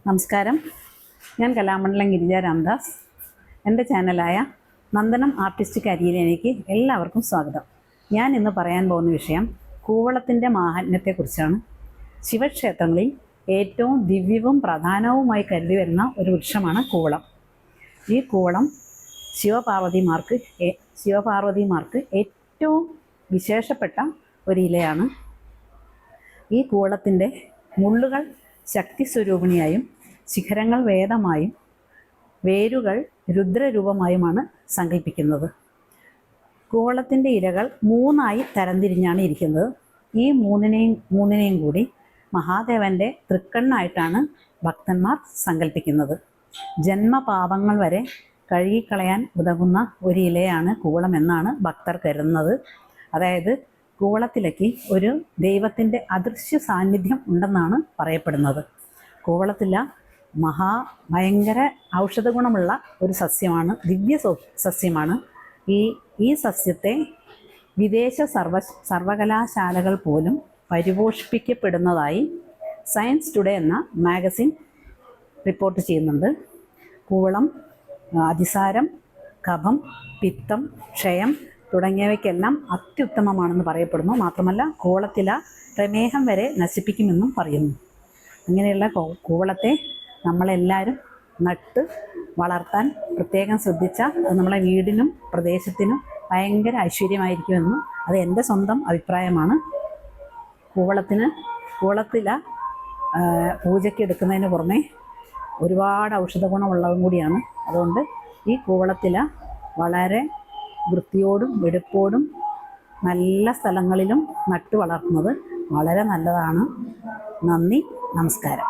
നമസ്കാരം. ഞാൻ കലാമണ്ഡലം ഗിരിജ രാംദാസ്. എൻ്റെ ചാനലായ നന്ദനം ആർട്ടിസ്റ്റിക് അരിയിലേക്ക് എല്ലാവർക്കും സ്വാഗതം. ഞാൻ ഇന്ന് പറയാൻ പോകുന്ന വിഷയം കൂവളത്തിൻ്റെ മാഹാത്മ്യത്തെക്കുറിച്ചാണ്. ശിവക്ഷേത്രങ്ങളിൽ ഏറ്റവും ദിവ്യവും പ്രധാനവുമായി കരുതി വരുന്ന ഒരു വൃക്ഷമാണ് കൂവളം. ഈ കൂവളം ശിവപാർവതിമാർക്ക് ഏറ്റവും വിശേഷപ്പെട്ട ഒരു ഇലയാണ്. ഈ കൂവളത്തിൻ്റെ മുള്ളുകൾ ശക്തി സ്വരൂപിണിയായും ശിഖരങ്ങൾ വേദമായും വേരുകൾ രുദ്രരൂപമായുമാണ് സങ്കല്പിക്കുന്നത്. കൂവളത്തിൻ്റെ ഇലകൾ 3ആയി തരംതിരിഞ്ഞാണ് ഇരിക്കുന്നത്. ഈ മൂന്നിനെയും കൂടി മഹാദേവൻ്റെ തൃക്കണ്ണായിട്ടാണ് ഭക്തന്മാർ സങ്കല്പിക്കുന്നത്. ജന്മപാപങ്ങൾ വരെ കഴുകിക്കളയാൻ ഉതകുന്ന ഒരു ഇലയാണ് കൂവളം എന്നാണ് ഭക്തർ കരുതുന്നത്. അതായത് കൂവളത്തിലേക്ക് ഒരു ദൈവത്തിൻ്റെ അദൃശ്യ സാന്നിധ്യം ഉണ്ടെന്നാണ് പറയപ്പെടുന്നത്. കൂവളത്തില ഭയങ്കര ഔഷധ ഗുണമുള്ള ഒരു സസ്യമാണ്, ദിവ്യ സസ്യമാണ്. ഈ സസ്യത്തെ വിദേശ സർവകലാശാലകൾ പോലും പരിപോഷിപ്പിക്കപ്പെടുന്നതായി സയൻസ് ടുഡേ എന്ന മാഗസിൻ റിപ്പോർട്ട് ചെയ്യുന്നുണ്ട്. കൂവളം അതിസാരം, കഫം, പിത്തം, ക്ഷയം തുടങ്ങിയവയ്ക്കെല്ലാം അത്യുത്തമമാണെന്ന് പറയപ്പെടുന്നു. മാത്രമല്ല കൂവളത്തില പ്രമേഹം വരെ നശിപ്പിക്കുമെന്നും പറയുന്നു. അങ്ങനെയുള്ള കൂവളത്തെ നമ്മളെല്ലാവരും നട്ട് വളർത്താൻ പ്രത്യേകം ശ്രദ്ധിച്ചാൽ അത് നമ്മളെ വീടിനും പ്രദേശത്തിനും ഭയങ്കര ഐശ്വര്യമായിരിക്കുമെന്നും അത് എൻ്റെ സ്വന്തം അഭിപ്രായമാണ്. കൂവളത്തില പൂജയ്ക്ക് എടുക്കുന്നതിന് പുറമെ ഒരുപാട് ഔഷധ ഗുണമുള്ളതും കൂടിയാണ്. അതുകൊണ്ട് ഈ കൂവളത്തില വളരെ വൃത്തിയോടും വെടുപ്പോടും നല്ല സ്ഥലങ്ങളിലും നട്ടു വളർത്തുന്നത് വളരെ നല്ലതാണ്. നന്ദി, നമസ്കാരം.